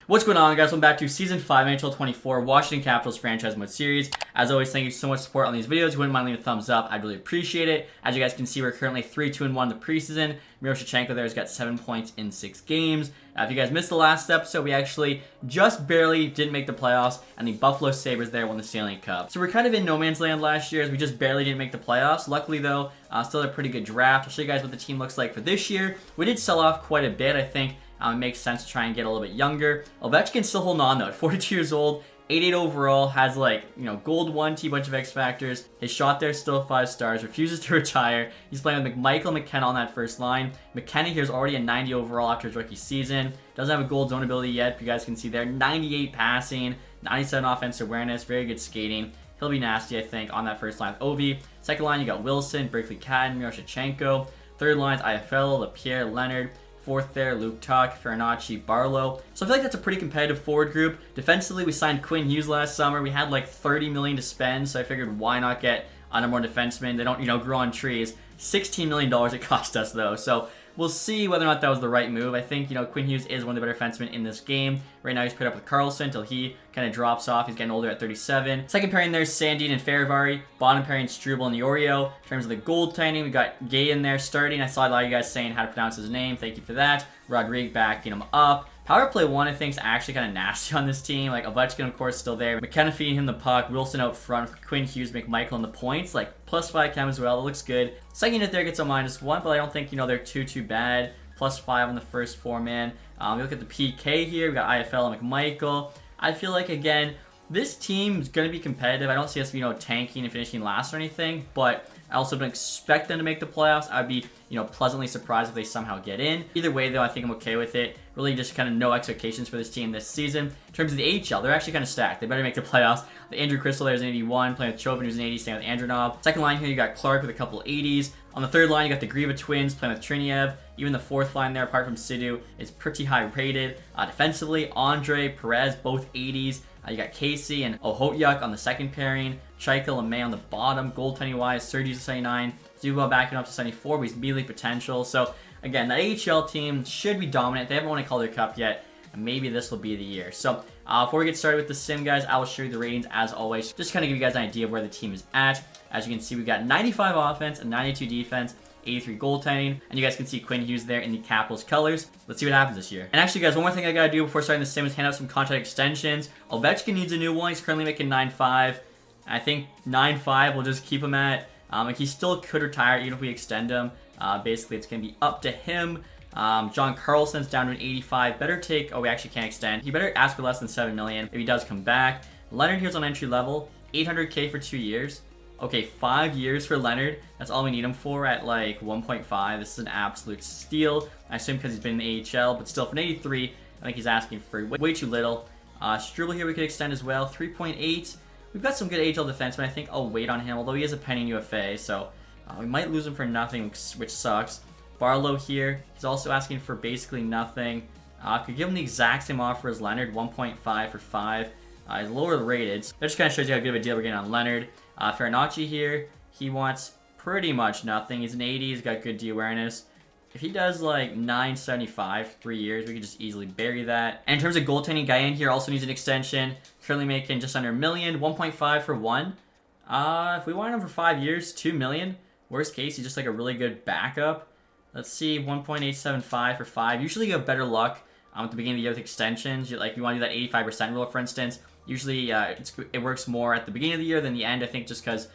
What's going on, guys? Welcome back to Season 5 NHL 24 Washington Capitals Franchise Mode Series. As always, thank you so much for support on these videos. If you wouldn't mind leaving a thumbs up, I'd really appreciate it. As you guys can see, we're currently 3-2-1 in the preseason. Miroshnichenko there has got 7 points in 6 games. If you guys missed the last episode, we actually just barely didn't make the playoffs, and the Buffalo Sabres there won the Stanley Cup. So we're kind of in no man's land last year, as we just barely didn't make the playoffs. Luckily, though, still a pretty good draft. I'll show you guys what the team looks like for this year. We did sell off quite a bit, I think. It makes sense to try and get a little bit younger. Ovechkin's still holding on though, at 42 years old, 88 overall, has gold 1T, bunch of X factors. His shot there still 5 stars, refuses to retire. He's playing with McMichael and McKenna on that first line. McKenna here is already a 90 overall after his rookie season. Doesn't have a gold zone ability yet, if you guys can see there. 98 passing, 97 offensive awareness, very good skating. He'll be nasty, I think, on that first line with Ovi. Second line, you got Wilson, Berkeley Catton, Miroshnichenko. Third line's IFL, LaPierre, Leonard. Fourth there, Luke Tuch, Farinacci, Barlow. So I feel like that's a pretty competitive forward group. Defensively, we signed Quinn Hughes last summer. We had like $30 million to spend, so I figured why not get a number one defenseman? They don't, grow on trees. $16 million it cost us though, so we'll see whether or not that was the right move. I think, Quinn Hughes is one of the better defensemen in this game. Right now he's paired up with Carlson until he kind of drops off. He's getting older at 37. Second pairing there's Sandin and Farivari. Bottom pairing Struble and Iorio. In terms of the goaltending, we got Gay in there starting. I saw a lot of you guys saying how to pronounce his name. Thank you for that. Rodrigue backing him up. Power play 1, I think, is actually kind of nasty on this team. Like, Ovechkin, of course, still there. McKenna feeding him the puck. Wilson out front. Quinn Hughes, McMichael in the points. Like, +5 chem as well. It looks good. Second unit there gets a -1, but I don't think, they're too bad. +5 on the first 4-man. We look at the PK here. We got IFL and McMichael. I feel like, again, this team is going to be competitive. I don't see us, tanking and finishing last or anything, but I also don't expect them to make the playoffs. I'd be, pleasantly surprised if they somehow get in. Either way, though, I think I'm okay with it. Really just kind of no expectations for this team this season. In terms of the AHL, they're actually kind of stacked. They better make the playoffs. The Andrew Crystal there is an 81, playing with Chauvin, who's an 80, staying with Andronov. Second line here, you got Clark with a couple 80s. On the third line, you got the Grieva twins playing with Triniev. Even the fourth line there, apart from Sidhu, is pretty high rated. Defensively, Andre, Perez, both 80s. You got Casey and Ohotyuk on the second pairing. Chaika, LeMay on the bottom. Goaltending-wise, Sergey's a 79. Zuba backing up to 74, but he's immediately potential. So, again, the AHL team should be dominant. They haven't won a Calder Cup yet, and maybe this will be the year. So, before we get started with the sim, guys, I will show you the ratings as always. Just kind of give you guys an idea of where the team is at. As you can see, we've got 95 offense and 92 defense. 83 goaltending, and you guys can see Quinn Hughes there in the Capitals colors. Let's see what happens this year. And actually, guys, one more thing I gotta do before starting the sim is hand out some contract extensions. Ovechkin needs a new one. He's currently making 9.5. I think 9.5 we'll just keep him at. Like, he still could retire even if we extend him. Basically, it's gonna be up to him. John Carlson's down to an 85. Better take. Oh, we actually can't extend. He better ask for less than 7 million if he does come back. Leonard here's on entry level, 800K for 2 years. Okay, 5 years for Leonard. That's all we need him for at like 1.5. This is an absolute steal. I assume because he's been in the AHL, but still for an 83, I think he's asking for way too little. Struble here we could extend as well, 3.8. We've got some good AHL defensemen. I think I'll wait on him, although he is a penny UFA, so we might lose him for nothing, which sucks. Barlow here, he's also asking for basically nothing. Could give him the exact same offer as Leonard, 1.5 for 5. He's lower rated. So that just kind of shows you how good of a deal we're getting on Leonard. Farinacci here, he wants pretty much nothing. He's an 80, he's got good D awareness. If he does like 975, 3 years, we could just easily bury that. And in terms of goaltending, Guyan here also needs an extension. Currently making just under $1 million, 1.5 for 1. If we want him for 5 years, 2 million. Worst case, he's just like a really good backup. Let's see, 1.875 for 5. Usually you have better luck at the beginning of the year with extensions. You want to do that 85% rule, for instance. Usually it works more at the beginning of the year than the end, I think, just because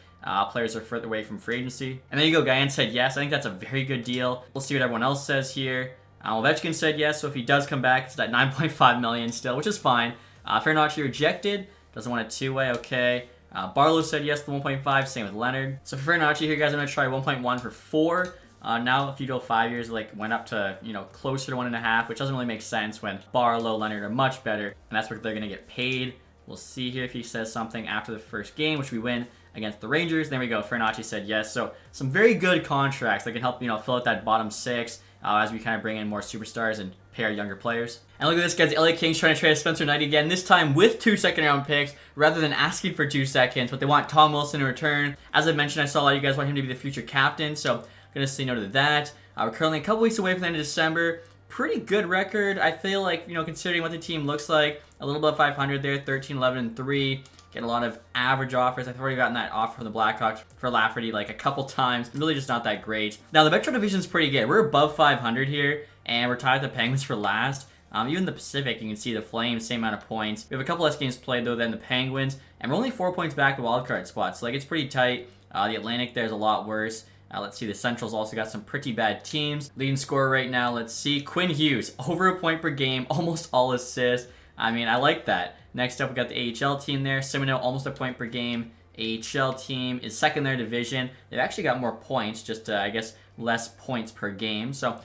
players are further away from free agency. And there you go, Guyan said yes. I think that's a very good deal. We'll see what everyone else says here. Ovechkin said yes, so if he does come back, it's at 9.5 million still, which is fine. Farinacci rejected, doesn't want a two-way, okay. Barlow said yes to 1.5, same with Leonard. So for Farinacci here, guys, I'm going to try 1.1 for 4. Now, if you go 5 years, like, went up to, closer to 1.5, which doesn't really make sense when Barlow, Leonard are much better, and that's what they're going to get paid. We'll see here if he says something after the first game, which we win against the Rangers. There we go. Farinacci said yes. So some very good contracts that can help, fill out that bottom 6 as we kind of bring in more superstars and pay our younger players. And look at this, guys. The LA Kings trying to trade Spencer Knight again, this time with 2 second-round picks rather than asking for 2 seconds, but they want Tom Wilson in return. As I mentioned, I saw a lot of you guys want him to be the future captain, so I'm going to say no to that. We're currently a couple weeks away from the end of December. pretty good record. I feel like, considering what the team looks like, a little above 500 there, 13, 11, and 3. Get a lot of average offers. I've already gotten that offer from the Blackhawks for Lafferty like a couple times. Really just not that great. Now, the Metro Division is pretty good. We're above 500 here, and we're tied with the Penguins for last. Even the Pacific, you can see the Flames, same amount of points. We have a couple less games played, though, than the Penguins, and we're only 4 points back of wildcard spots. So, it's pretty tight. The Atlantic there's a lot worse. Let's see, the Central's also got some pretty bad teams. Leading scorer right now, let's see, Quinn Hughes, over a point per game, almost all assists. I mean, I like that. Next up, we got the AHL team there. Semino, almost a point per game. AHL team is second in their division. They've actually got more points, just, I guess, less points per game. So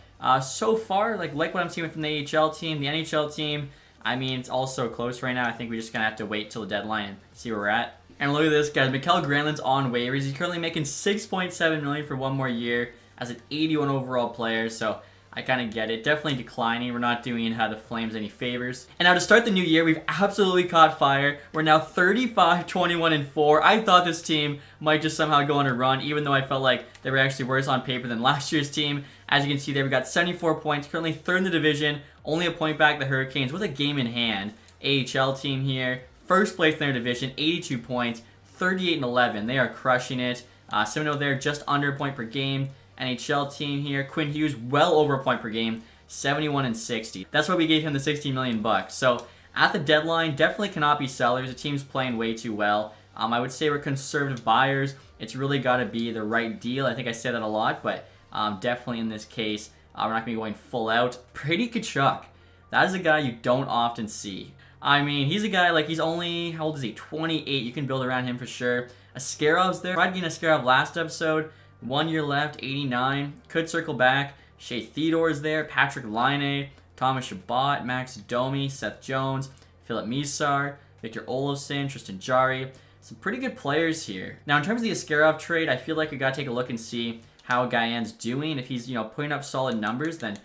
far, like what I'm seeing from the AHL team, the NHL team, I mean, it's all so close right now. I think we're just going to have to wait till the deadline and see where we're at. And look at this, guys. Mikael Granlund's on waivers. He's currently making $6.7 million for one more year as an 81 overall player. So I kind of get it. Definitely declining. We're not doing the Flames any favors. And now to start the new year, we've absolutely caught fire. We're now 35, 21, and 4. I thought this team might just somehow go on a run, even though I felt like they were actually worse on paper than last year's team. As you can see there, we got 74 points, currently third in the division, only a point back the Hurricanes with a game in hand. AHL team here, first place in their division, 82 points, 38 and 11. They are crushing it. Semino there, just under a point per game. NHL team here, Quinn Hughes, well over a point per game, 71 and 60. That's why we gave him the $16 million bucks. So at the deadline, definitely cannot be sellers. The team's playing way too well. I would say we're conservative buyers. It's really got to be the right deal. I think I say that a lot, but definitely in this case, we're not going to be going full out. Brady Tkachuk, that is a guy you don't often see. I mean, he's a guy, like, he's only, how old is he? 28. You can build around him for sure. Askarov's there. Tried getting Askarov last episode. 1 year left, 89. Could circle back. Shea Theodore's there. Patrick Laine. Thomas Chabot. Max Domi. Seth Jones. Philip Misar. Victor Olofsson. Tristan Jarry. Some pretty good players here. Now, in terms of the Askarov trade, I feel like we got to take a look and see how Guyan's doing. If he's, putting up solid numbers, then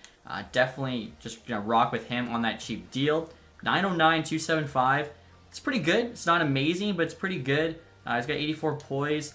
definitely just, rock with him on that cheap deal. 909, 275. It's pretty good. It's not amazing, but it's pretty good. He's got 84 poise.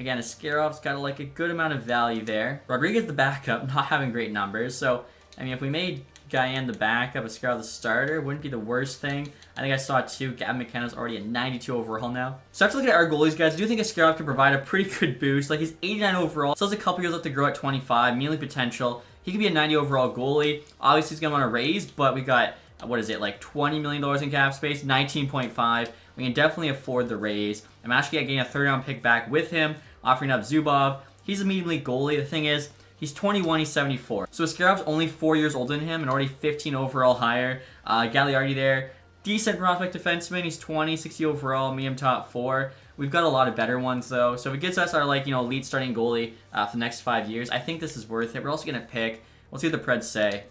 Again, Askarov's got like a good amount of value there. Rodriguez the backup, not having great numbers. So, I mean, if we made Guyan the backup, Askarov the starter, wouldn't be the worst thing. I think I saw it too. Gavin McKenna's already at 92 overall now. So after looking at our goalies, guys, I do think Askarov can provide a pretty good boost. Like, he's 89 overall. Still has a couple years left to grow at 25. Mainly potential. He could be a 90 overall goalie. Obviously, he's going to want to raise, but we got, what is it, like $20 million in cap space? 19.5. We can definitely afford the raise. I'm actually getting a third-round pick back with him, offering up Zubov. He's a medium-league goalie. The thing is, he's 21, he's 74. So Askarov's only 4 years older than him and already 15 overall higher. Gagliardi there, decent prospect defenseman. He's 20, 60 overall, medium top 4. We've got a lot of better ones, though. So if it gets us our, elite starting goalie for the next 5 years, I think this is worth it. We're also going to pick. Let's see what the Preds say.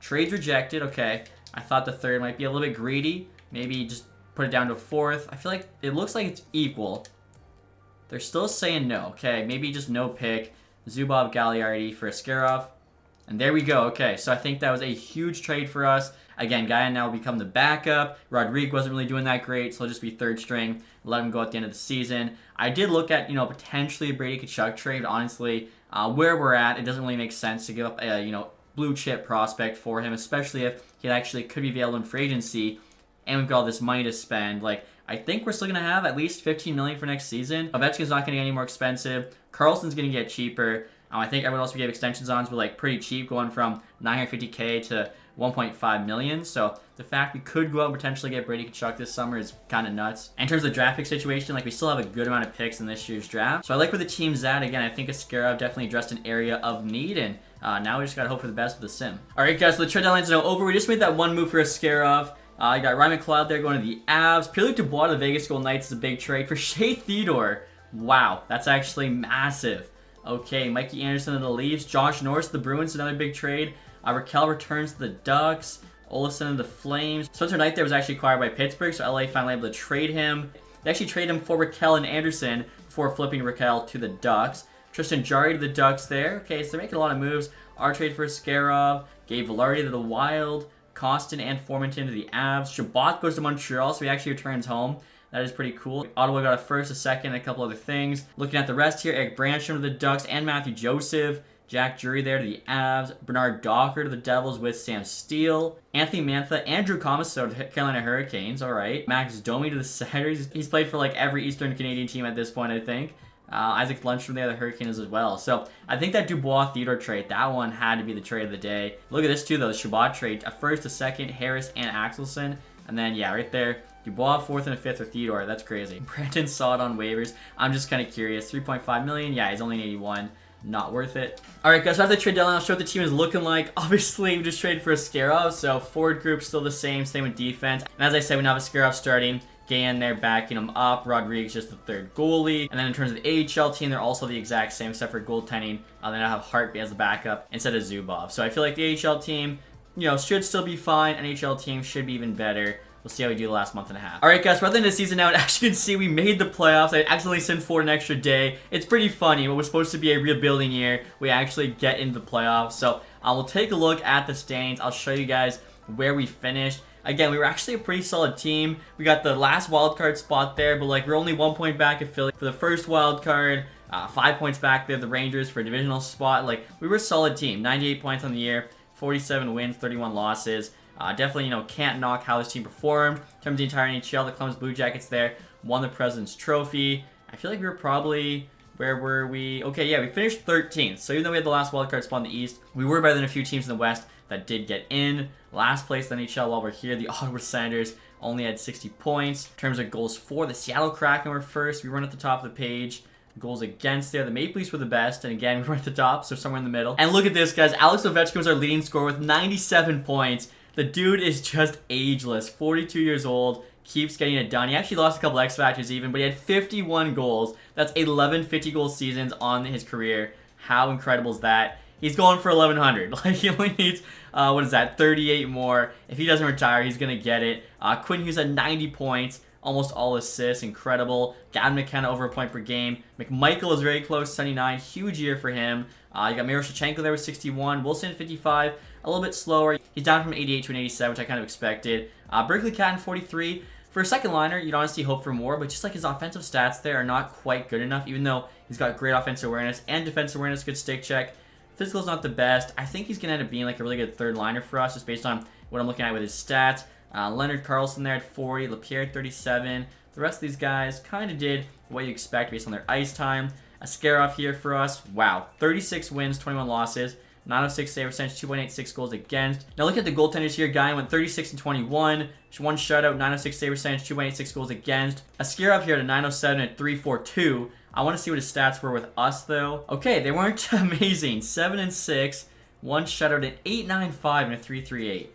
Trades rejected. Okay. I thought the third might be a little bit greedy. Maybe just put it down to a fourth. I feel like it looks like it's equal. They're still saying no. Okay, maybe just no pick. Zubov, Gagliardi for Askarov. And there we go. Okay, so I think that was a huge trade for us. Again, Guyan now will become the backup. Rodrigue wasn't really doing that great, so he'll just be third string. Let him go at the end of the season. I did look at, potentially a Brady Tkachuk trade. But honestly, where we're at, it doesn't really make sense to give up a, blue chip prospect for him, especially if he actually could be available in free agency. And we've got all this money to spend. Like, I think we're still going to have at least $15 million for next season. Ovechkin's not going to get any more expensive. Carlson's going to get cheaper. I think everyone else we gave extensions on was pretty cheap, going from $950K to $1.5 million. So the fact we could go out and potentially get Brady Tkachuk this summer is kind of nuts. In terms of the draft pick situation, we still have a good amount of picks in this year's draft. So I like where the team's at. Again, I think Askarov definitely addressed an area of need, and now we just got to hope for the best with the sim. All right, guys, so the trade deadline's now over. We just made that one move for Askarov. You got Ryan McLeod there going to the Avs. Pierre-Luc Dubois to the Vegas Golden Knights is a big trade for Shea Theodore. Wow, that's actually massive. Okay, Mikey Anderson to the Leafs. Josh Norris to the Bruins, another big trade. Raquel returns to the Ducks. Olofsson to the Flames. Spencer Knight there was actually acquired by Pittsburgh, so LA finally able to trade him. They actually traded him for Raquel and Anderson before flipping Raquel to the Ducks. Tristan Jarry to the Ducks there. Okay, so they're making a lot of moves. Our trade for Askarov. Gabe Velarde to the Wild. Costin and Formanton to the Avs. Chabot goes to Montreal, so he actually returns home. That is pretty cool. Ottawa got a first, a second, and a couple other things. Looking at the rest here, Eric Branstrom to the Ducks and Matthew Joseph. Jack Drury there to the Avs. Bernard Docker to the Devils with Sam Steele. Anthony Mantha, Andrew Comiso to the Carolina Hurricanes. All right. Max Domi to the Senators. He's played for like every Eastern Canadian team at this point, I think. Isaac Lundstrom there, the Hurricanes as well. So I think that Dubois-Theodore trade, that one had to be the trade of the day. Look at this too, though. The Chabot trade. A first, a second, Harris, and Axelson. And then, yeah, right there, Dubois, 4th and a 5th for Theodore. That's crazy. Brandon saw it on waivers. I'm just kind of curious. $3.5 million. Yeah, he's only an 81. Not worth it. All right, guys, so after the trade deadline, I'll show what the team is looking like. Obviously, we just traded for Askarov, so forward group still the same with defense. And as I said, we now have Askarov starting. Gahan there backing him up. Rodriguez just the third goalie. And then in terms of the AHL team, they're also the exact same except for goaltending. Then I have Hart as the backup instead of Zubov. So I feel like the AHL team, should still be fine. NHL team should be even better. We'll see how we do the last month and a half. All right, guys, we're at the end of the season now, and as you can see, we made the playoffs. I accidentally sent forward an extra day. It's pretty funny. What was supposed to be a rebuilding year, we actually get into the playoffs. So we'll take a look at the standings. I'll show you guys where we finished. Again, we were actually a pretty solid team. We got the last wild card spot there, but like we're only 1 point back of Philly for the first wild card. 5 points back there, the Rangers for a divisional spot. Like we were a solid team. 98 points on the year, 47 wins, 31 losses. Definitely, can't knock how this team performed. In terms of the entire NHL, the Columbus Blue Jackets there won the President's Trophy. I feel like we were probably, where were we? Okay, yeah, we finished 13th. So even though we had the last wildcard spot in the East, we were better than a few teams in the West that did get in. Last place in the NHL while we're here, the Ottawa Senators only had 60 points. In terms of goals for, the Seattle Kraken were first. We weren't at the top of the page. Goals against there, the Maple Leafs were the best, and again, we were at the top, so somewhere in the middle. And look at this, guys. Alex Ovechkin was our leading scorer with 97 points. The dude is just ageless. 42 years old. Keeps getting it done. He actually lost a couple X Factors even, but he had 51 goals. That's 11 50-goal seasons on his career. How incredible is that? He's going for 1,100. Like, he only needs, 38 more. If he doesn't retire, he's going to get it. Quinn Hughes had 90 points. Almost all assists. Incredible. Gavin McKenna over a point per game. McMichael is very close. 79. Huge year for him. You got Miroshnichenko there with 61. Wilson at 55. A little bit slower. He's down from 88 to an 87, which I kind of expected. Berkeley Catton 43. For a second liner, you'd honestly hope for more, but just like his offensive stats there are not quite good enough, even though he's got great offensive awareness and defensive awareness, good stick check. Physical's not the best. I think he's going to end up being like a really good third liner for us, just based on what I'm looking at with his stats. Leonard Carlson there at 40, Lapierre at 37. The rest of these guys kind of did what you expect based on their ice time. Askarov here for us. Wow, 36 wins, 21 losses. 906 save percentage, 2.86 goals against. Now look at the goaltenders here. Guy went 36 and 21. One shutout, 906 save percentage, 2.86 goals against. Askarov here at a 907 at 342. I want to see what his stats were with us though. Okay, they weren't amazing. 7 and 6. One shutout at 895 and a 338.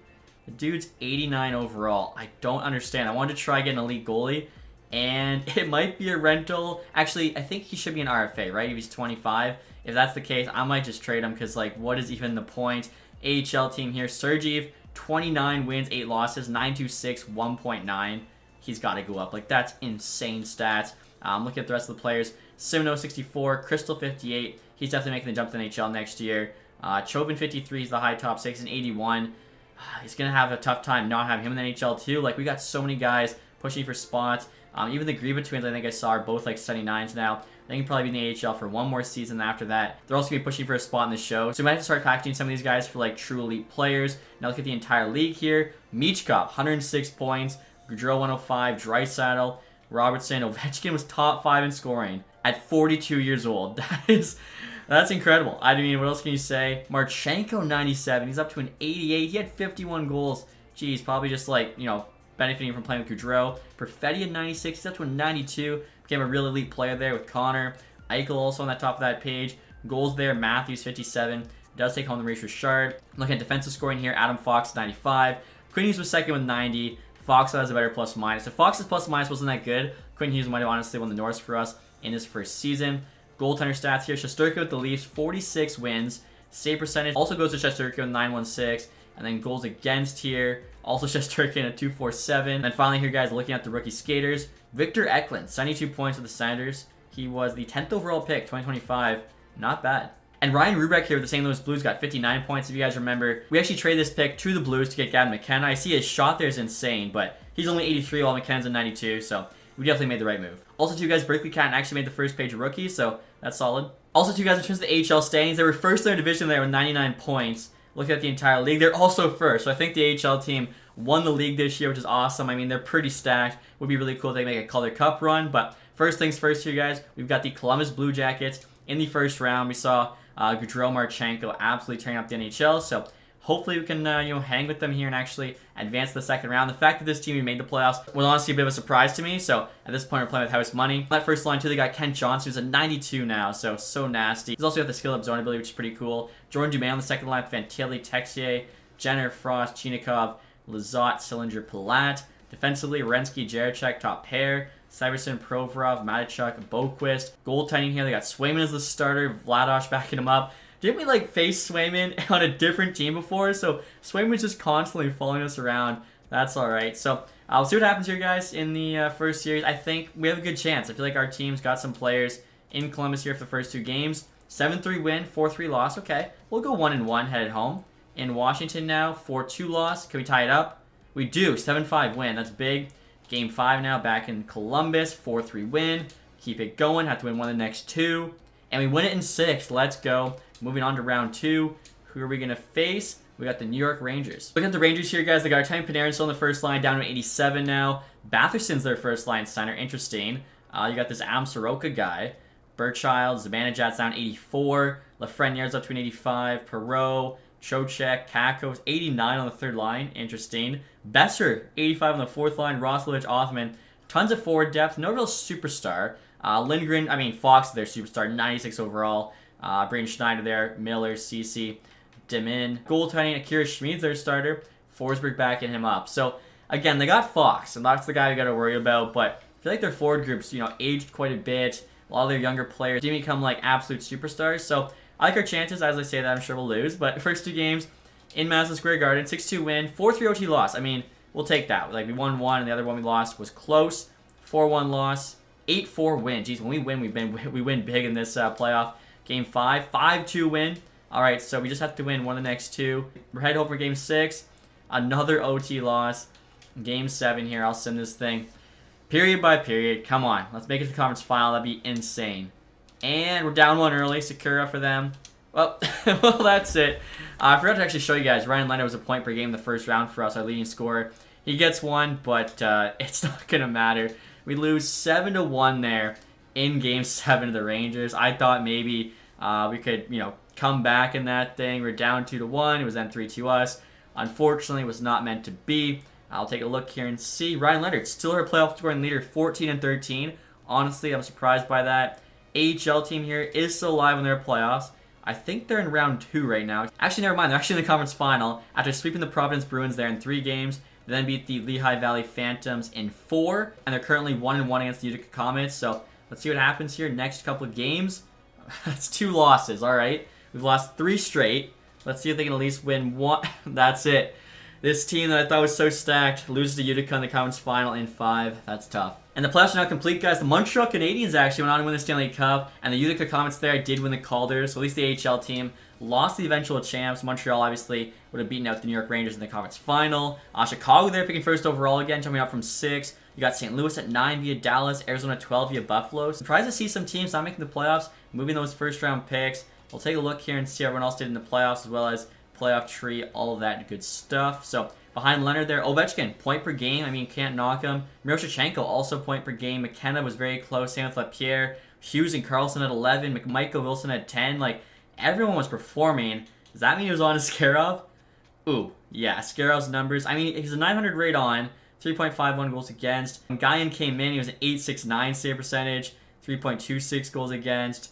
The dude's 89 overall. I don't understand. I wanted to try getting an elite goalie, and it might be a rental. Actually, I think he should be an RFA, right? If he's 25. If that's the case, I might just trade him because, like, what is even the point? AHL team here. Sergeyev, 29 wins, 8 losses, 926, 1.9. He's got to go up. Like, that's insane stats. Looking at the rest of the players. Simino, 64. Crystal, 58. He's definitely making the jump to the NHL next year. Chauvin, 53 is the high top 6 and 81. He's going to have a tough time not having him in the NHL, too. Like, we got so many guys pushing for spots. Even the Greba twins, I think I saw, are both, like, 79s now. They can probably be in the AHL for one more season after that. They're also going to be pushing for a spot in the show. So we might have to start packaging some of these guys for, like, true elite players. Now look at the entire league here. Michkov, 106 points. Gaudreau, 105. Draisaitl, Robertson. Ovechkin was top 5 in scoring at 42 years old. That's incredible. I mean, what else can you say? Marchenko, 97. He's up to an 88. He had 51 goals. Jeez, probably just, like, benefiting from playing with Gaudreau. Perfetti at 96. He's up to a 92. Became a real elite player there with Connor. Eichel also on that top of that page. Goals there. Matthews, 57. Does take home the race for Richard. Looking at defensive scoring here. Adam Fox, 95. Quinn Hughes was second with 90. Fox has a better plus minus. If Fox's plus minus wasn't that good, Quinn Hughes might have honestly won the Norris for us in his first season. Goaltender stats here. Shesterkin with the Leafs, 46 wins. Save percentage also goes to Shesterkin with 916. And then goals against here. Also Shesterkin at 247. And then finally here, guys, looking at the rookie skaters. Victor Eklund, 72 points with the Senators. He was the 10th overall pick, 2025. Not bad. And Ryan Rubeck here with the St. Louis Blues got 59 points. If you guys remember, we actually traded this pick to the Blues to get Gavin McKenna. I see his shot there is insane, but he's only 83 while McKenna's a 92, so we definitely made the right move. Also, too, guys, Berkeley Catton actually made the first page rookie, so that's solid. Also, too, guys, in terms of the AHL standings, they were first in their division there with 99 points. Looking at the entire league, they're also first. So I think the AHL team won the league this year, which is awesome. I mean, they're pretty stacked. Would be really cool if they make a Calder Cup run. But first things first here, guys. We've got the Columbus Blue Jackets in the first round. We saw Gaudreau Marchenko absolutely tearing up the NHL. So hopefully we can hang with them here and actually advance to the second round. The fact that this team made the playoffs was honestly a bit of a surprise to me. So at this point, we're playing with house money. That first line, too, they got Kent Johnson, who's at 92 now, so nasty. He's also got the skill up zone ability, which is pretty cool. Jordan Dumais on the second line, Fantilli, Texier, Jenner, Frost, Chinikov, Lizotte, Sillinger, Palat. Defensively, Renski, Jarachek, top pair. Syverson, Provorov, Matachuk, Boquist. Goaltending here, they got Swayman as the starter, Vladosh backing him up. Didn't we face Swayman on a different team before? So Swayman's just constantly following us around. That's alright. So we'll see what happens here, guys, in the first series. I think we have a good chance. I feel like our team's got some players in Columbus here for the first two games. 7-3 win, 4-3 loss. Okay, we'll go 1-1 headed home. In Washington now, 4-2 loss. Can we tie it up? We do. 7-5 win. That's big. Game 5 now back in Columbus. 4-3 win. Keep it going. Have to win one of the next two. And we win it in 6. Let's go. Moving on to round 2. Who are we going to face? We got the New York Rangers. Look at the Rangers here, guys. They got Artemi Panarin still in the first line, down to 87 now. Batherson's their first line center. Interesting. You got this Adam Soroka guy. Burchild, Zibanejad's down 84. Lafreniere's up to an 85. Perreault, Trocheck, Kakos, 89 on the third line. Interesting. Besser, 85 on the fourth line. Roslovich, Othman. Tons of forward depth. No real superstar. Lindgren, Fox is their superstar. 96 overall. Braden Schneider there. Miller, Cece, Demin. Goaltending, Akira Schmid's their starter. Forsberg backing him up. So, again, they got Fox, and that's the guy we got to worry about. But I feel like their forward groups, aged quite a bit. A lot of their younger players didn't become, absolute superstars. So, I like our chances. As I say that, I'm sure we'll lose. But first two games in Madison Square Garden, 6-2 win, 4-3 OT loss. We'll take that. We won one, and the other one we lost was close. 4-1 loss, 8-4 win. Jeez, when we win, we win big in this playoff. Game 5, 5-2 win. All right, so we just have to win one of the next two. We're headed over Game 6. Another OT loss. Game 7 here. I'll send this thing period by period. Come on. Let's make it to the conference final. That'd be insane. And we're down one early. Sakura for them. Well, well, that's it. I forgot to actually show you guys. Ryan Leonard was a point per game in the first round for us, our leading scorer. He gets one, but it's not going to matter. We lose 7-1 there in Game 7 to the Rangers. I thought maybe we could, come back in that thing. We're down 2-1. It was then 3-2 us. Unfortunately, it was not meant to be. I'll take a look here and see. Ryan Leonard, still our playoff scoring leader, 14-13. Honestly, I'm surprised by that. AHL team here is still alive in their playoffs. I think they're in round 2 right now. Actually, never mind. They're actually in the conference final. After sweeping the Providence Bruins there in 3 games, they then beat the Lehigh Valley Phantoms in 4. And they're currently 1-1 against the Utica Comets. So let's see what happens here. Next couple of games. That's 2 losses. All right. We've lost 3 straight. Let's see if they can at least win 1. That's it. This team that I thought was so stacked loses to Utica in the conference final in 5. That's tough. And the playoffs are now complete, guys. The Montreal Canadiens actually went on to win the Stanley Cup, and the Utica Comets there did win the Calder, so at least the AHL team lost the eventual champs. Montreal obviously would have beaten out the New York Rangers in the conference final. Chicago there picking first overall again, jumping up from 6. You got St. Louis at 9 via Dallas, Arizona 12 via Buffalo. Surprised to see some teams not making the playoffs, moving those first round picks. We'll take a look here and see how everyone else did in the playoffs, as well as playoff tree, all of that good stuff. So behind Leonard there, Ovechkin, point per game. Can't knock him. Miroshnichenko, also point per game. McKenna was very close. Same with LaPierre. Hughes and Carlson at 11. McMichael Wilson at 10. Everyone was performing. Does that mean he was on Askarov? Ooh, yeah, Askarov's numbers. He's a 900 rate on. 3.51 goals against. When Guyan came in, he was an 8.69 save percentage. 3.26 goals against.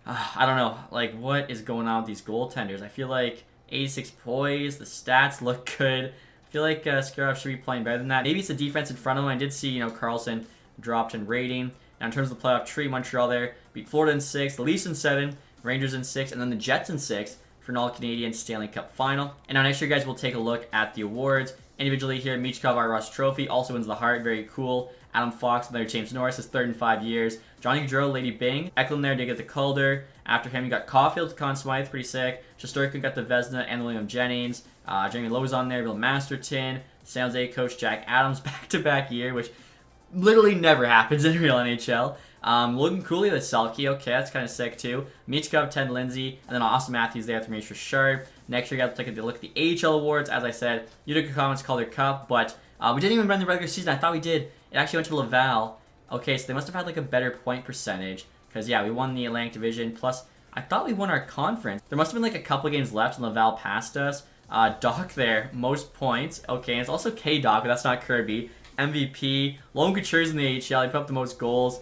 I don't know. What is going on with these goaltenders? I feel like 86 poise. The stats look good. I feel like Askarov should be playing better than that. Maybe it's the defense in front of him. I did see, Carlson dropped in rating. Now, in terms of the playoff tree, Montreal there beat Florida in 6, the Leafs in 7, Rangers in 6, and then the Jets in 6 for an All-Canadian Stanley Cup final. And now next year, guys, we'll take a look at the awards. Individually here, Michkov Ross Trophy also wins the Hart. Very cool. Adam Fox, another James Norris, his 3rd in 5 years. Johnny Gaudreau, Lady Bing. Eklund there did get the Calder. After him, you got Caulfield, Conn Smythe, pretty sick. Shesterkin got the Vezina and William Jennings. Jeremy Lowe's on there, Bill Masterton. San Jose coach Jack Adams, back-to-back year, which literally never happens in real NHL. Logan Cooley with Selke. Okay, that's kind of sick too. Michkov, Ted Lindsay, and then Austin Matthews there for Maurice Richard. Next year, we got to take a look at the AHL awards. As I said, Utica Comets Calder Cup, but we didn't even run the regular season. I thought we did. It actually went to Laval. Okay, so they must have had like a better point percentage. Because, yeah, we won the Atlantic Division. Plus, I thought we won our conference. There must have been like a couple of games left and Laval passed us. Doc there, most points. Okay, and it's also K-Doc, but that's not Kirby. MVP. Lone Couture's in the AHL. He put up the most goals.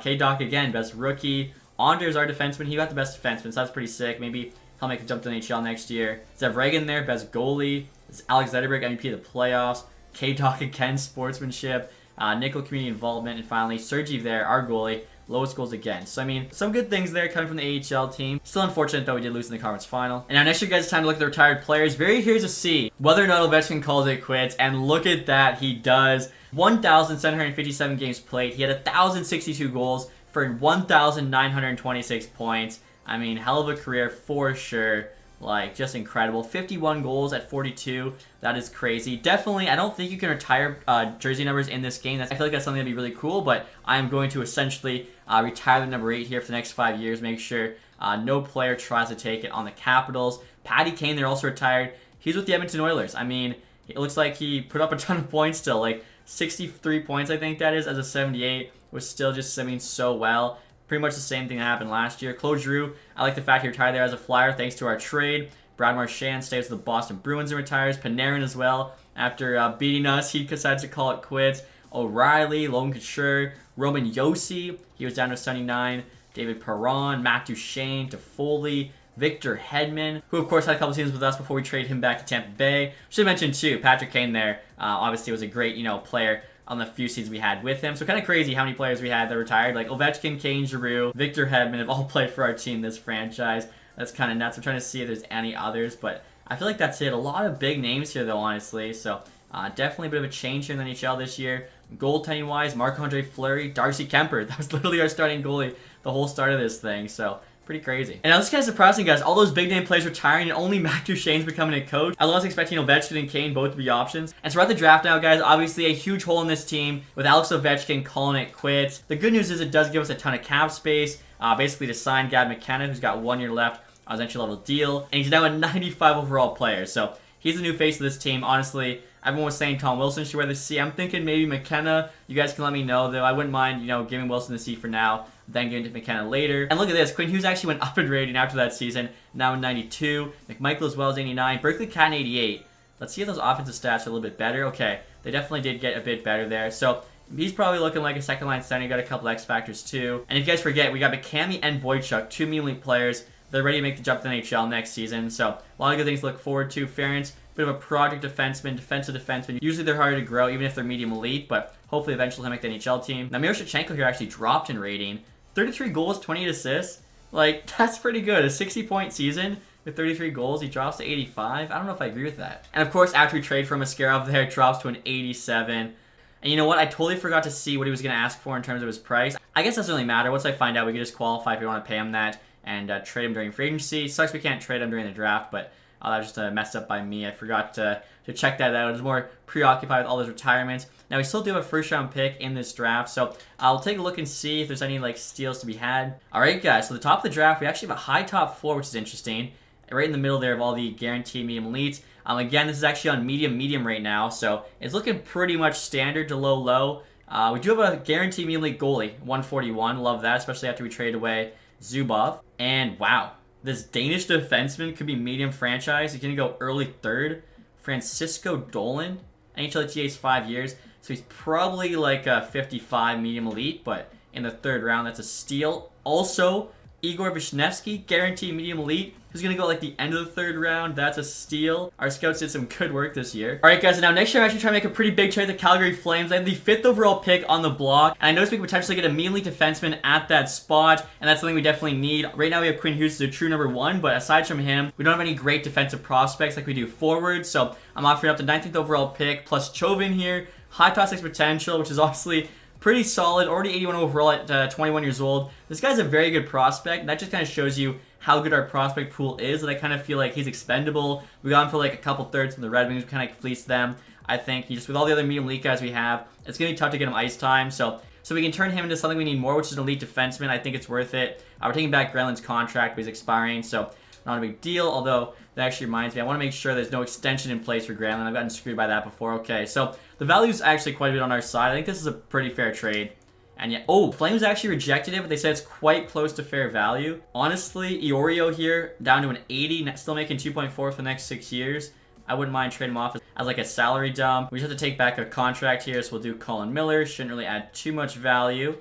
K-Doc again, best rookie. Anders, our defenseman. He got the best defenseman, so that's pretty sick. Maybe he'll make a jump to the NHL next year. Zev Reagan there, best goalie. It's Alex Zetterberg, MVP of the playoffs. K-Doc again, sportsmanship. Nickel community involvement. And finally, Sergey there, our goalie. Lowest goals again. So, I mean, some good things there coming from the AHL team. Still unfortunate, though, we did lose in the conference final. And now next year, guys, it's time to look at the retired players. Very curious to see whether or not Ovechkin calls it quits. And look at that, he does. 1,757 games played. He had 1,062 goals for 1,926 points. I mean, hell of a career for sure. Like, just incredible. 51 goals at 42. That is crazy. Definitely, I don't think you can retire jersey numbers in this game. I feel like that's something that'd be really cool, but I'm going to essentially retire the number 8 here for the next 5 years. Make sure no player tries to take it on the Capitals. Patty Kane, they're also retired. He's with the Edmonton Oilers. I mean, it looks like he put up a ton of points still. Like, 63 points, I think that is, as a 78. Was still just swimming so well. Pretty much the same thing that happened last year. Claude Giroux, I like the fact he retired there as a Flyer thanks to our trade. Brad Marchand stays with the Boston Bruins and retires. Panarin as well. After beating us, he decides to call it quits. O'Reilly, Lone Couture, Roman Josi, he was down to 79. David Perron, Matt Duchene, Toffoli, Victor Hedman, who of course had a couple seasons with us before we traded him back to Tampa Bay. Should mention too, Patrick Kane there, obviously was a great, player on the few seasons we had with him. So kind of crazy how many players we had that retired. Like Ovechkin, Kane, Giroux, Victor Hedman have all played for our team this franchise. That's kind of nuts. I'm trying to see if there's any others, but I feel like that's it. A lot of big names here though, honestly. So definitely a bit of a change here in the NHL this year. Goaltending-wise, Marc-Andre Fleury, Darcy Kemper. That was literally our starting goalie the whole start of this thing. So pretty crazy. And now this is kind of surprising, guys. All those big name players retiring and only Matt Duchene's becoming a coach. I was expecting Ovechkin and Kane both to be options. And so we're at the draft now, guys. Obviously a huge hole in this team with Alex Ovechkin calling it quits. The good news is it does give us a ton of cap space, basically to sign Gab McKenna, who's got 1 year left on his entry-level deal. And he's now a 95 overall player. So he's the new face of this team. Honestly, everyone was saying Tom Wilson should wear the C. I'm thinking maybe McKenna. You guys can let me know, though. I wouldn't mind, giving Wilson the C for now, then getting to McKenna later. And look at this. Quinn Hughes actually went up in rating after that season, now in 92. McMichael as well as 89. Berkeley Cat in 88. Let's see if those offensive stats are a little bit better. Okay, they definitely did get a bit better there. So he's probably looking like a second-line center. He got a couple X factors, too. And if you guys forget, we got McCamey and Boychuk, 2 medium league players. They're ready to make the jump to the NHL next season. So a lot of good things to look forward to. Ferentz, bit of a project defenseman, defensive defenseman. Usually they're harder to grow, even if they're medium elite, but hopefully eventually he'll make the NHL team. Now, Miroshnichenko here actually dropped in rating. 33 goals, 28 assists. Like, that's pretty good. A 60-point season with 33 goals. He drops to 85. I don't know if I agree with that. And, of course, after we trade for Mascarov there, it drops to an 87. And you know what? I totally forgot to see what he was going to ask for in terms of his price. I guess that doesn't really matter. Once I find out, we can just qualify if we want to pay him that and trade him during free agency. Sucks we can't trade him during the draft, but that was just messed up by me. I forgot to check that out. I was more preoccupied with all those retirements. Now, we still do have a first-round pick in this draft, so I'll take a look and see if there's any steals to be had. All right, guys, so the top of the draft, we actually have a high top 4, which is interesting. Right in the middle there of all the guaranteed medium elites. Again, this is actually on medium right now, so it's looking pretty much standard to low. We do have a guaranteed medium elite goalie, 141. Love that, especially after we trade away Zubov. And wow, this Danish defenseman could be medium franchise. He's going to go early 3rd. Francisco Dolan, NHL TA's 5 years. So he's probably like a 55 medium elite, but in the 3rd round, that's a steal. Also, Igor Vishnevsky, guaranteed medium elite, who's going to go like the end of the 3rd round. That's a steal. Our scouts did some good work this year. All right, guys, and now next year, I'm actually trying to make a pretty big trade with the Calgary Flames. I have the 5th overall pick on the block, and I noticed we could potentially get a medium elite defenseman at that spot, and that's something we definitely need. Right now, we have Quinn Hughes as a true number 1, but aside from him, we don't have any great defensive prospects like we do forwards, so I'm offering up the 19th overall pick, plus Chauvin here, high prospects potential, which is obviously pretty solid, already 81 overall at 21 years old. This guy's a very good prospect, and that just kind of shows you how good our prospect pool is, that I kind of feel like he's expendable. We got him for like a couple thirds from the Red Wings. We kind of fleeced them. I think just with all the other medium elite guys we have, it's going to be tough to get him ice time. So So we can turn him into something we need more, which is an elite defenseman. I think it's worth it. We're taking back Grenlin's contract, but he's expiring, so not a big deal. Although, that actually reminds me, I want to make sure there's no extension in place for Grenlin. I've gotten screwed by that before. Okay, so the value is actually quite a bit on our side. I think this is a pretty fair trade. And yeah, oh, Flames actually rejected it, but they said it's quite close to fair value. Honestly, Iorio here, down to an 80, still making 2.4 for the next 6 years. I wouldn't mind trading him off as like a salary dump. We just have to take back a contract here, so we'll do Colin Miller. Shouldn't really add too much value.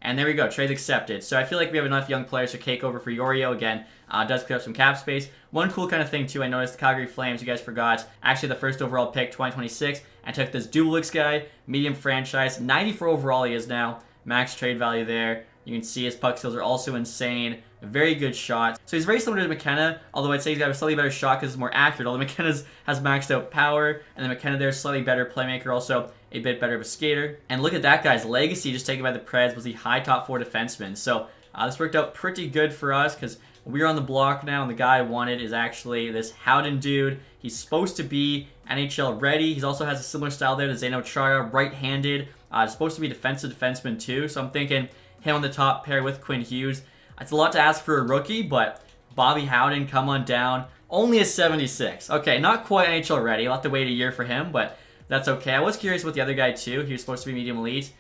And there we go, trade accepted. So I feel like we have enough young players to take over for Iorio again. Does clear up some cap space. One cool kind of thing too, I noticed the Calgary Flames, you guys forgot, actually the first overall pick, 2026, and took this Dubelix guy, medium franchise, 94 overall he is now, max trade value there. You can see his puck skills are also insane. A very good shot. So he's very similar to McKenna, although I'd say he's got a slightly better shot because it's more accurate. Although McKenna's has maxed out power, and then McKenna there's slightly better playmaker, also a bit better of a skater. And look at that guy's legacy, just taken by the Preds, was the high top 4 defenseman. So this worked out pretty good for us because we're on the block now, and the guy I wanted is actually this Howden dude. He's supposed to be NHL ready. He also has a similar style there to Zdeno Chara, right-handed. Supposed to be defensive defenseman too, so I'm thinking him on the top pair with Quinn Hughes. It's a lot to ask for a rookie, but Bobby Howden, come on down. Only a 76. Okay, not quite NHL ready. I'll have to wait a year for him, but that's okay. I was curious about the other guy too. He was supposed to be medium elite.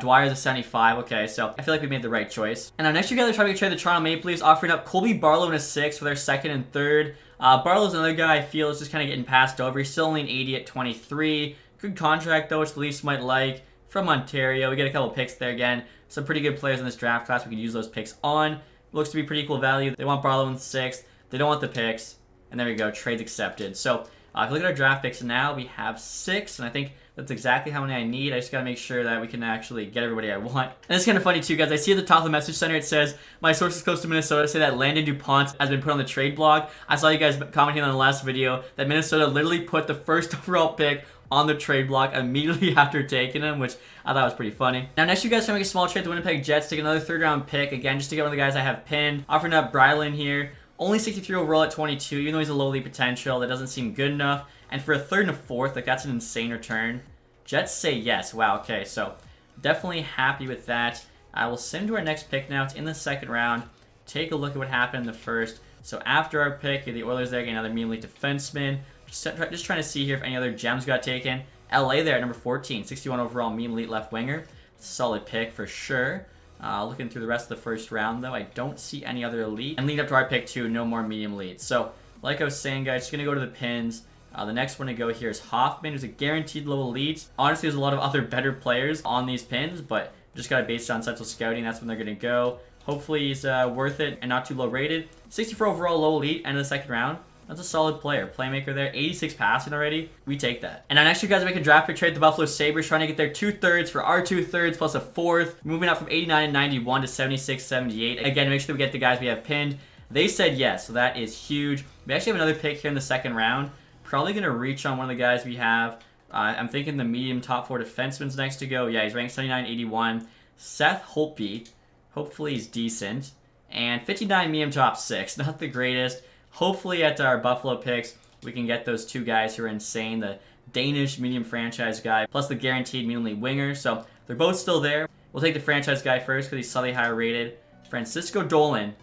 Dwyer's a 75. Okay, so I feel like we made the right choice. And our next year, guys, are trying to trade the Toronto Maple Leafs, offering up Colby Barlow in a 6 for their 2nd and 3rd. Barlow's another guy I feel is just kind of getting passed over. He's still only an 80 at 23. Good contract, though, which the Leafs might like. From Ontario, we get a couple picks there again. Some pretty good players in this draft class we can use those picks on. Looks to be pretty equal value. They want Barlow in the 6th. They don't want the picks. And there we go. Trades accepted. So if you look at our draft picks now, we have 6. And I think that's exactly how many I need. I just got to make sure that we can actually get everybody I want. And it's kind of funny too, guys. I see at the top of the message center, it says, my sources close to Minnesota say that Landon DuPont has been put on the trade block. I saw you guys commenting on the last video that Minnesota literally put the first overall pick on the trade block immediately after taking him, which I thought was pretty funny. Now, next you guys try to make a small trade to the Winnipeg Jets, take another 3rd round pick, again, just to get one of the guys I have pinned. Offering up Brylan here. Only 63 overall at 22, even though he's a low elite potential. That doesn't seem good enough. And for a 3rd and a 4th, like, that's an insane return. Jets say yes. Wow, okay, so definitely happy with that. I will send to our next pick now. It's in the 2nd round. Take a look at what happened in the 1st. So after our pick, the Oilers there get another medium elite defenseman. Just trying to see here if any other gems got taken. LA there at number 14, 61 overall, medium elite left winger. Solid pick for sure. Looking through the rest of the 1st round, though, I don't see any other elite. And leading up to our pick, too, no more medium elite. So, like I was saying, guys, just going to go to the pins. The next one to go here is Hoffman, who's a guaranteed low elite. Honestly, there's a lot of other better players on these pins, but just got it based on central scouting. That's when they're going to go. Hopefully, he's worth it and not too low rated. 64 overall, low elite, end of the 2nd round. That's a solid player. Playmaker there. 86 passing already. We take that. And now next you guys make a draft pick trade the Buffalo Sabres, trying to get their 2/3 for our 2/3 plus a 4th. Moving up from 89 and 91 to 76, 78. Again, make sure we get the guys we have pinned. They said yes, so that is huge. We actually have another pick here in the 2nd round. Probably going to reach on one of the guys we have. I'm thinking the medium top 4 defenseman's next to go. Yeah, he's ranked 79, 81. Seth Holtby. Hopefully he's decent. And 59 medium top 6. Not the greatest. Hopefully at our Buffalo picks, we can get those 2 guys who are insane. The Danish medium franchise guy, plus the guaranteed medium elite winger. So they're both still there. We'll take the franchise guy first because he's slightly higher rated. Francisco Dolan.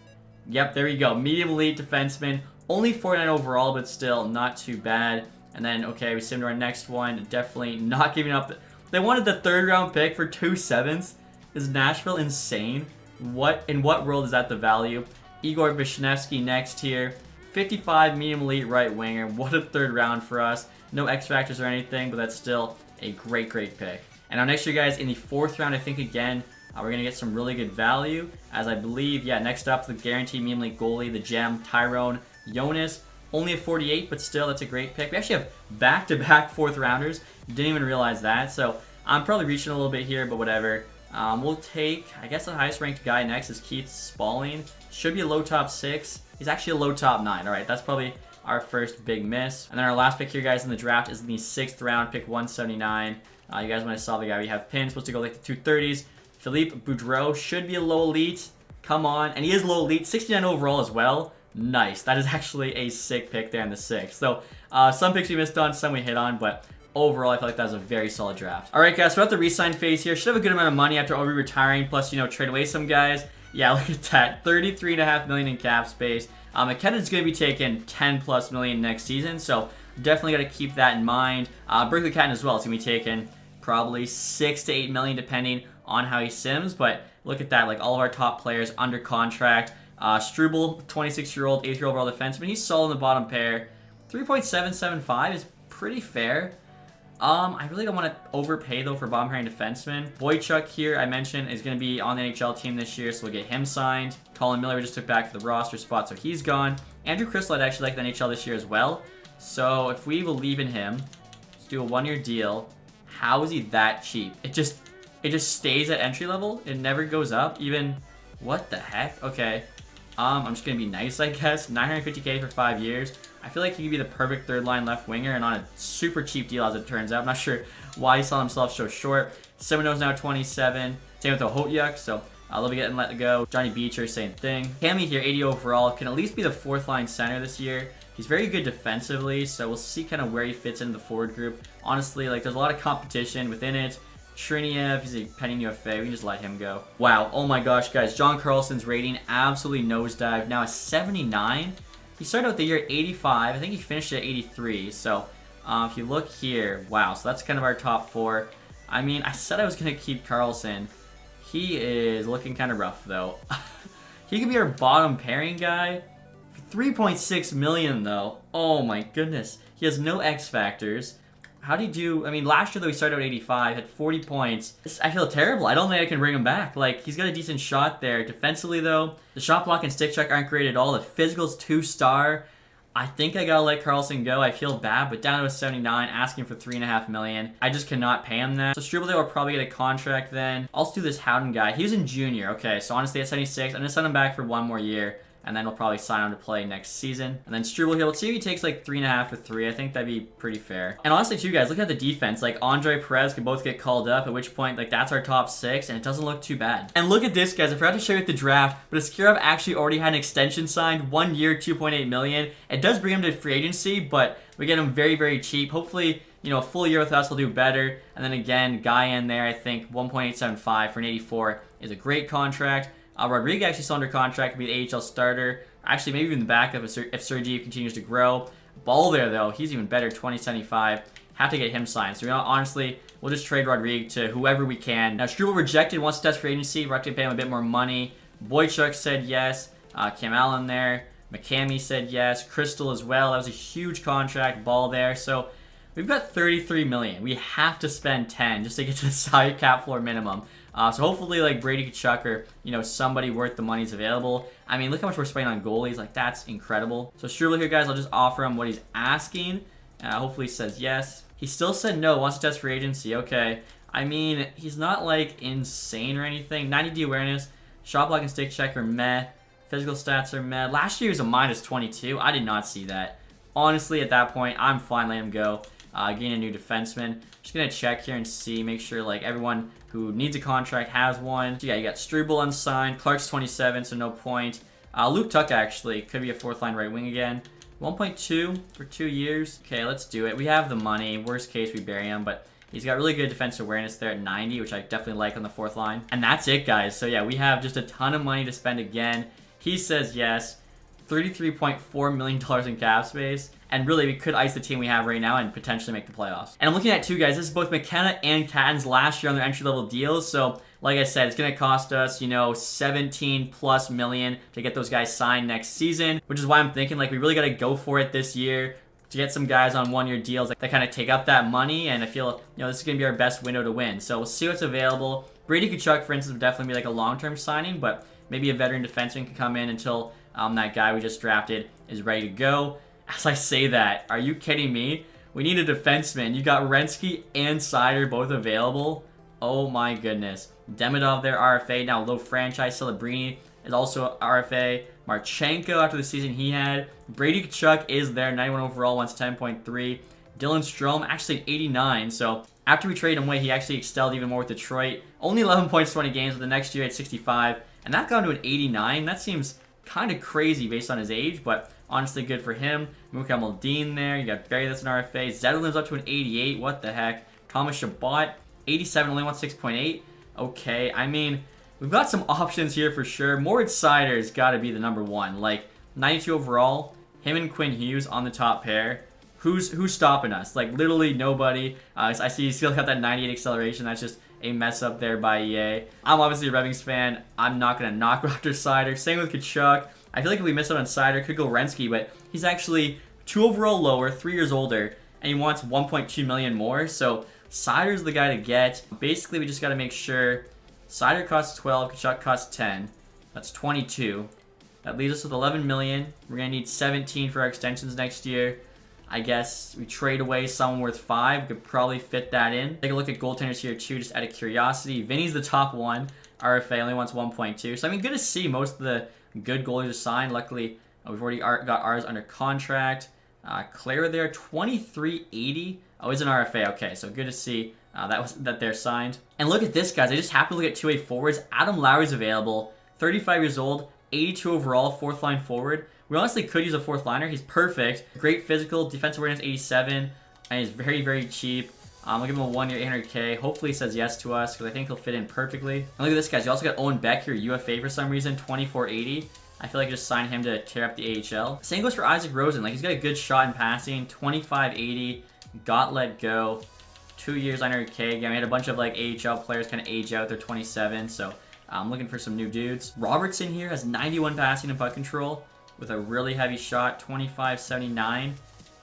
Yep, there you go. Medium elite defenseman. Only 49 overall, but still not too bad. And then, okay, we sim to our next one. Definitely not giving up. They wanted the 3rd round pick for 2 7s. Is Nashville insane? In what world is that the value? Igor Vishnevsky next here. 55 medium elite right winger. What a 3rd round for us. No X factors or anything, but that's still a great pick. And now next year, guys, in the 4th round, I think again, we're going to get some really good value. As I believe, yeah, next up, the guaranteed medium elite goalie, the gem, Tyrone Jonas. Only a 48, but still, that's a great pick. We actually have back-to-back 4th rounders. Didn't even realize that. So I'm probably reaching a little bit here, but whatever. We'll take, I guess the highest ranked guy next is Keith Spaulding. Should be a low top 6. He's actually a low top 9. All right, that's probably our first big miss. And then our last pick here, guys, in the draft is in the 6th round, pick 179. You guys might have saw the guy we have pinned. Supposed to go like the 230s. Philippe Boudreau should be a low elite. Come on. And he is low elite. 69 overall as well. Nice. That is actually a sick pick there in the 6th. So some picks we missed on, some we hit on, but overall, I feel like that was a very solid draft. All right, guys, so we're at the re-sign phase here. Should have a good amount of money after Obi retiring, plus, you know, trade away some guys. Yeah, look at that. $33.5 million in cap space. McKinnon's going to be taking $10+ million next season, so definitely got to keep that in mind. Berkeley Catton as well is going to be taking probably $6 to $8 million depending on how he sims, but look at that. Like, all of our top players under contract. Struble, 26-year-old, 8th-year overall defenseman. He's solid in the bottom pair. 3.775 is pretty fair. I really don't want to overpay, though, for bottom pairing defenseman. Boychuk here, I mentioned, is going to be on the NHL team this year, so we'll get him signed. Colin Miller we just took back to the roster spot, so he's gone. Andrew Crystal I'd actually like the NHL this year as well. So if we believe in him, let's do a 1-year deal. How is he that cheap? It just stays at entry level. It never goes up. Even, what the heck? Okay. I'm just going to be nice, I guess. $950K for 5 years. I feel like he could be the perfect third-line left winger and on a super cheap deal, as it turns out. I'm not sure why he saw himself so short. Semino's now 27. Same with Ohotyuk, so they'll be getting let go. Johnny Beecher, same thing. Cammy here, 80 overall. Can at least be the 4th-line center this year. He's very good defensively, so we'll see kind of where he fits into the forward group. Honestly, like, there's a lot of competition within it. Triniev, he's a pending UFA. We can just let him go. Wow. Oh my gosh, guys. John Carlson's rating absolutely nosedived. Now a 79. He started out the year at 85. I think he finished at 83. So if you look here, wow. So that's kind of our top 4. I mean, I said I was going to keep Carlson. He is looking kind of rough, though. He could be our bottom pairing guy. 3.6 million, though. Oh my goodness. He has no X factors. How do you do? I mean, last year, though, he started out 85, had 40 points. I feel terrible. I don't think I can bring him back. Like, he's got a decent shot there. Defensively, though, the shot block and stick check aren't great at all. The physical's 2-star. I think I gotta let Carlson go. I feel bad, but down to a 79, asking for $3.5 million. I just cannot pay him that. So Struble, will probably get a contract then. I'll just do this Howden guy. He was in junior. Okay, so honestly, at 76, I'm gonna send him back for 1 more year. And then he'll probably sign on to play next season. And then Struble here, let's see if he takes like 3.5 or 3. I think that'd be pretty fair. And honestly, too, guys, look at the defense. Like, Andre Perez could both get called up, at which point, like, that's our top 6, and it doesn't look too bad. And look at this, guys. I forgot to show you at the draft, but Askarov actually already had an extension signed, 1 year, $2.8 million. It does bring him to free agency, but we get him very, very cheap. Hopefully, you know, a full year with us will do better. And then again, Guy in there, I think 1.875 for an 84 is a great contract. Rodriguez actually still under contract to be the AHL starter. Actually, maybe even the backup if Sergei continues to grow. Ball there, though, he's even better, 2075. Have to get him signed. So, honestly, we'll just trade Rodriguez to whoever we can. Now, Struble rejected, wants to test free agency. We're actually pay him a bit more money. Boychuk said yes. Cam Allen there. McCamey said yes. Crystal as well. That was a huge contract. Ball there. So, we've got $33 million. We have to spend 10 just to get to the salary cap floor minimum. So hopefully, like, Brady Tkachuk or, you know, somebody worth the money is available. I mean, look how much we're spending on goalies. Like, that's incredible. So Struble here, guys, I'll just offer him what he's asking. Hopefully he says yes. He still said no, wants to test free agency. Okay. I mean, he's not, like, insane or anything. 90D awareness. Shot block and stick check are meh. Physical stats are meh. Last year he was a -22. I did not see that. Honestly, at that point, I'm fine letting him go. Getting a new defenseman. Just going to check here and see, make sure, like, everyone who needs a contract has one. So, yeah, you got Struble unsigned. Clark's 27, so no point. Luke Tuck, actually, could be a 4th-line right wing again. 1.2 for 2 years. Okay, let's do it. We have the money. Worst case, we bury him, but he's got really good defensive awareness there at 90, which I definitely like on the 4th line. And that's it, guys. So, yeah, we have just a ton of money to spend again. He says yes. $33.4 million in cap space. And really, we could ice the team we have right now and potentially make the playoffs. And I'm looking at 2 guys. This is both McKenna and Catton's last year on their entry-level deals. So, like I said, it's going to cost us, you know, $17+ million to get those guys signed next season. Which is why I'm thinking, like, we really got to go for it this year to get some guys on 1-year deals that kind of take up that money. And I feel, you know, this is going to be our best window to win. So, we'll see what's available. Brady Tkachuk, for instance, would definitely be like a long-term signing. But maybe a veteran defenseman can come in until that guy we just drafted is ready to go. As I say that, are you kidding me? We need a defenseman. You got Renski and Seider both available. Oh my goodness. Demidov there, RFA. Now low franchise. Celebrini is also RFA. Marchenko after the season he had. Brady Tkachuk is there. 91 overall, wants 10.3. Dylan Strome actually 89. So after we trade him away, he actually excelled even more with Detroit. Only 11 points, 20 games, but the next year at 65. And that got to an 89. That seems kind of crazy based on his age, but honestly good for him. Muka Maldine there. You got Barry that's an RFA. Zetterlund's up to an 88. What the heck? Thomas Shabbat, 87, only wants 6.8. Okay, I mean, we've got some options here for sure. Moritz Seider's got to be the number one. Like, 92 overall, him and Quinn Hughes on the top pair. Who's stopping us? Like, literally nobody. I see he's still got that 98 acceleration. That's just a mess up there by EA. I'm obviously a Red Wings fan. I'm not going to knock Raptor Seider. Same with Kachuk. I feel like if we miss out on Seider, could go Renski, but he's actually 2 overall lower, 3 years older, and he wants 1.2 million more. So Seider's the guy to get. Basically, we just got to make sure Seider costs 12, Kachuk costs 10. That's 22. That leaves us with 11 million. We're going to need 17 for our extensions next year. I guess we trade away someone worth 5. We could probably fit that in. Take a look at goaltenders here too, just out of curiosity. Vinny's the top one. RFA only wants 1.2. So I mean, good to see most of the good goalies are signed. Luckily, we've already got ours under contract. Clara there, 2380. Oh, he's an RFA. Okay, so good to see that they're signed. And look at this, guys. I just happened to look at two-way forwards. Adam Lowry's available. 35 years old, 82 overall, fourth line forward. We honestly could use a fourth liner. He's perfect. Great physical, defensive awareness 87, and he's very, very cheap. We'll give him a 1 year 800K. Hopefully he says yes to us because I think he'll fit in perfectly. And look at this, guys. You also got Owen Beck here, UFA for some reason, 2480. I feel like I just signed him to tear up the AHL. Same goes for Isaac Rosen. Like, he's got a good shot in passing, 2580. Got let go. 2 years 900K. Again, we had a bunch of like AHL players kind of age out. They're 27, so I'm looking for some new dudes. Robertson here has 91 passing and puck control with a really heavy shot, 2579.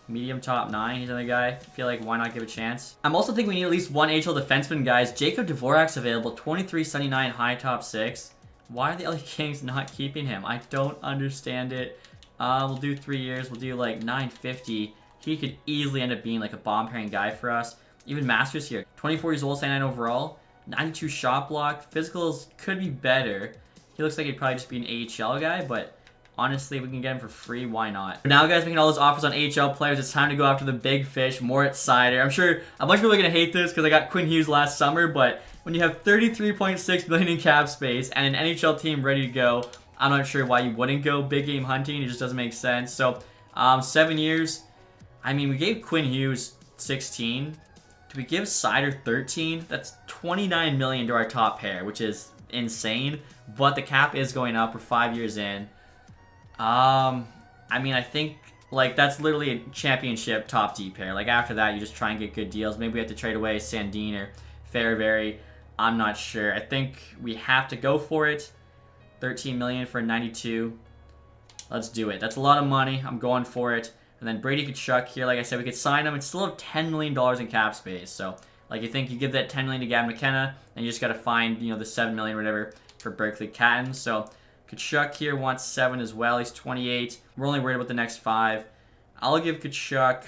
Medium top 9. He's another guy. I feel like why not give a chance? I'm also thinking we need at least one AHL defenseman, guys. Jacob Dvorak's available, 2379 high top 6. Why are the LA Kings not keeping him? I don't understand it. We'll do 3 years. We'll do like 950. He could easily end up being like a bomb pairing guy for us. Even Masters here, 24 years old, 79 overall, 92 shot block. Physicals could be better. He looks like he'd probably just be an AHL guy, but honestly, we can get him for free. Why not? But now, guys, making all those offers on AHL players, it's time to go after the big fish, Moritz Seider. I'm sure a bunch of people are going to hate this because I got Quinn Hughes last summer, but when you have 33.6 million in cap space and an NHL team ready to go, I'm not sure why you wouldn't go big game hunting. It just doesn't make sense. So, 7 years. I mean, we gave Quinn Hughes 16. Do we give Seider 13? That's 29 million to our top pair, which is insane. But the cap is going up. We're 5 years in. I mean, I think, like, that's literally a championship top D pair. Like, after that, you just try and get good deals. Maybe we have to trade away Sandin or Fairbury. I'm not sure. I think we have to go for it. 13 million for 92. Let's do it. That's a lot of money. I'm going for it. And then Brady Tkachuk here. Like I said, we could sign him and still have $10 million in cap space. So, like, you think you give that $10 million to Gavin McKenna, and you just got to find, you know, the $7 million or whatever for Berkeley Catton. So, Tkachuk here wants 7 as well. He's 28. We're only worried about the next 5. I'll give Tkachuk,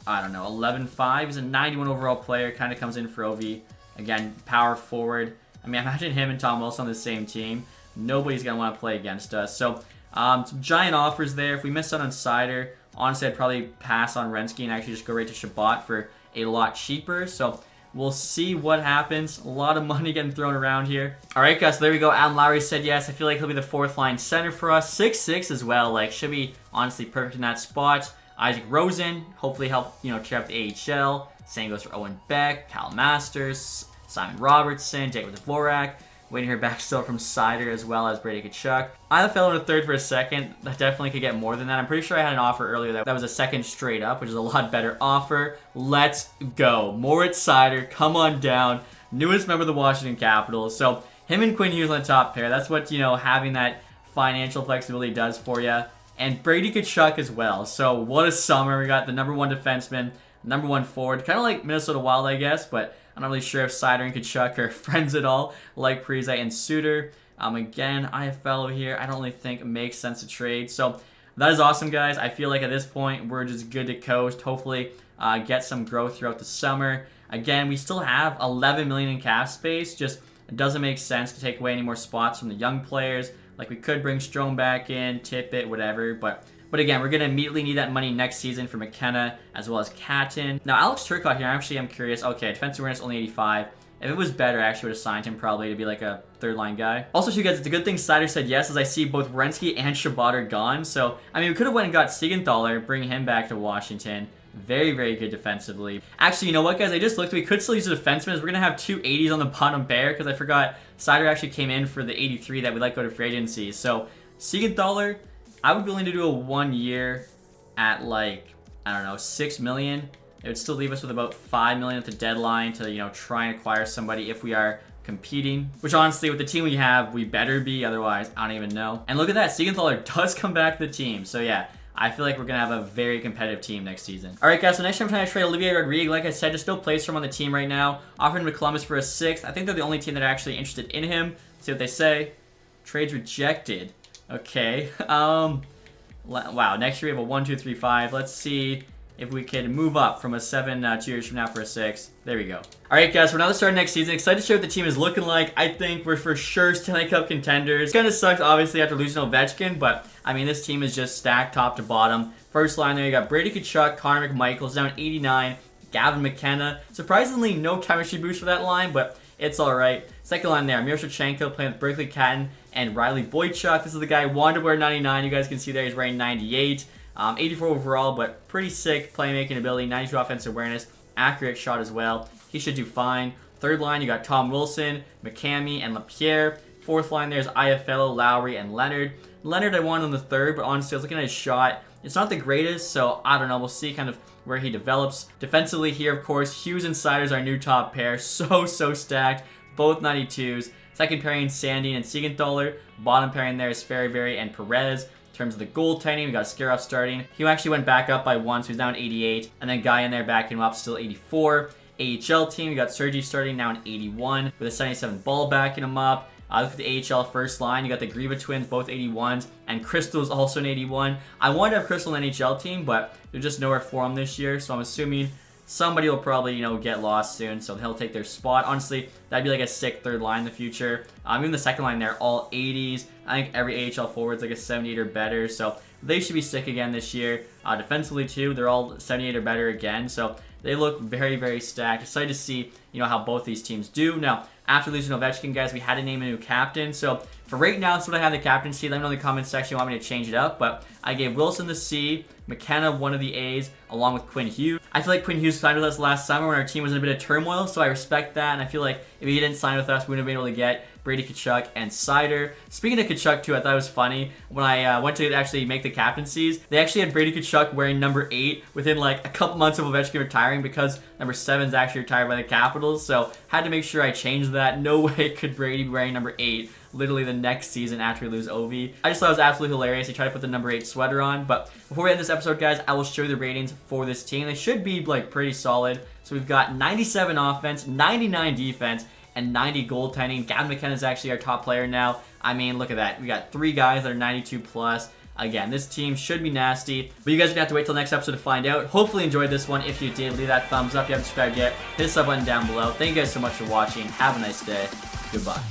I don't know, 11.5. He's a 91 overall player. Kind of comes in for OV. Again, power forward. I mean, imagine him and Tom Wilson on the same team. Nobody's going to want to play against us. So, some giant offers there. If we miss out on Seider, honestly, I'd probably pass on Renski and actually just go right to Shabbat for a lot cheaper. So, we'll see what happens. A lot of money getting thrown around here. All right, guys, so there we go. Adam Lowry said yes. I feel like he'll be the fourth line center for us. 6'6" as well. Like, should be honestly perfect in that spot. Isaac Rosen, hopefully help, you know, cheer up the AHL. Same goes for Owen Beck, Cal Masters, Simon Robertson, Jacob Dvorak. Waiting to hear back still from Seider as well as Brady Tkachuk. I fell in a third for a second. That definitely could get more than that. I'm pretty sure I had an offer earlier that was a second straight up, which is a lot better offer. Let's go. Moritz Seider, come on down. Newest member of the Washington Capitals. So him and Quinn Hughes on the top pair. That's what, you know, having that financial flexibility does for you. And Brady Tkachuk as well. So what a summer. We got the #1 defenseman, #1 forward. Kind of like Minnesota Wild, I guess, but I'm not really sure if Seider and Tkachuk are friends at all, like Parise and Suter. Again, IFL here, I don't really think it makes sense to trade. So that is awesome, guys. I feel like at this point, we're just good to coast. Hopefully, get some growth throughout the summer. Again, we still have 11 million in cap space. Just it doesn't make sense to take away any more spots from the young players. Like, we could bring Strome back in, Tippett, whatever, but again, we're going to immediately need that money next season for McKenna as well as Catton. Now, Alex Turcotte here, actually, I'm curious. Okay, defensive awareness only 85. If it was better, I actually would have signed him probably to be like a third-line guy. Also, too, guys, it's a good thing Sider said yes, as I see both Werenski and Shabbat are gone. So, I mean, we could have went and got Siegenthaler, bring him back to Washington. Very, very good defensively. Actually, you know what, guys? I just looked. We could still use a defenseman, as we're going to have 2 80s on the bottom pair, because I forgot Sider actually came in for the 83 that we let go to free agency. So, Siegenthaler, I would be willing to do a 1 year at like, I don't know, 6 million. It would still leave us with about 5 million at the deadline to, you know, try and acquire somebody if we are competing. Which honestly, with the team we have, we better be. Otherwise, I don't even know. And look at that, Siegenthaler does come back to the team. So yeah, I feel like we're going to have a very competitive team next season. All right, guys, so next time I'm trying to trade Olivier Rodrigue. Like I said, just no place for him on the team right now. Offered him to Columbus for a 6th. I think they're the only team that are actually interested in him. Let's see what they say. Trades rejected. Okay. Wow, next year we have a 1, 2, 3, 5. Let's see if we can move up from a 7 2 years from now for a 6. There we go. All right, guys, we're now starting next season. Excited to show what the team is looking like. I think we're for sure Stanley Cup contenders. Kind of sucks, obviously, after losing Ovechkin, but, I mean, this team is just stacked top to bottom. First line there, you got Brady Tkachuk, Connor McMichael's down 89, Gavin McKenna. Surprisingly, no chemistry boost for that line, but it's all right. Second line there, Miroshnichenko playing with Berkeley Catton and Riley Boychuk. This is the guy who wanted to wear 99. You guys can see there he's wearing 98. 84 overall, but pretty sick playmaking ability, 92 offensive awareness, accurate shot as well. He should do fine. Third line, you got Tom Wilson, McCamey, and LaPierre. Fourth line, there's Iaffello, Lowry, and Leonard. Leonard I wanted on the third, but honestly, I was looking at his shot. It's not the greatest, so I don't know. We'll see kind of where he develops. Defensively here, of course, Hughes and Sider's our new top pair. So stacked. Both 92s. Second pairing, Sandy and Siegenthaler. Bottom pairing there is Ferriberry and Perez. In terms of the goaltending, we got Skarov starting. He actually went back up by 1, so he's down 88. And then Guy in there backing him up, still 84. AHL team, we got Sergi starting now in 81 with a 77 ball backing him up. Look at the AHL first line. You got the Griva twins, both 81s, and Crystal's also an 81. I wanted to have Crystal in the NHL team, but there's just nowhere for him this year, so I'm assuming somebody will probably, you know, get lost soon, so he'll take their spot. Honestly, that'd be like a sick third line in the future. Even the second line there, all 80s. I think every AHL forward's like a 78 or better, so they should be sick again this year. Defensively too, they're all 78 or better again, so they look very stacked. Excited to see, you know, how both these teams do. Now, after losing Ovechkin, guys, we had to name a new captain. So for right now, that's what I have the captaincy. Let me know in the comments section if you want me to change it up. But I gave Wilson the C, McKenna one of the A's, along with Quinn Hughes. I feel like Quinn Hughes signed with us last summer when our team was in a bit of turmoil, so I respect that. And I feel like if he didn't sign with us, we wouldn't have been able to get Brady Tkachuk and Sider. Speaking of Tkachuk too, I thought it was funny when I went to actually make the captaincies. They actually had Brady Tkachuk wearing number 8 within like a couple months of Ovechkin retiring because number 7 is actually retired by the Capitals. So had to make sure I changed that. No way could Brady be wearing number 8 literally the next season after we lose Ovi. I just thought it was absolutely hilarious. He tried to put the number 8 sweater on. But before we end this episode, guys, I will show you the ratings for this team. They should be like pretty solid. So we've got 97 offense, 99 defense, and 90 goaltending. Gavin McKenna is actually our top player now. I mean, look at that. We got 3 guys that are 92 plus. Again, this team should be nasty, but you guys are gonna have to wait till next episode to find out. Hopefully you enjoyed this one. If you did, leave that thumbs up. If you haven't subscribed yet, hit the sub button down below. Thank you guys so much for watching. Have a nice day. Goodbye.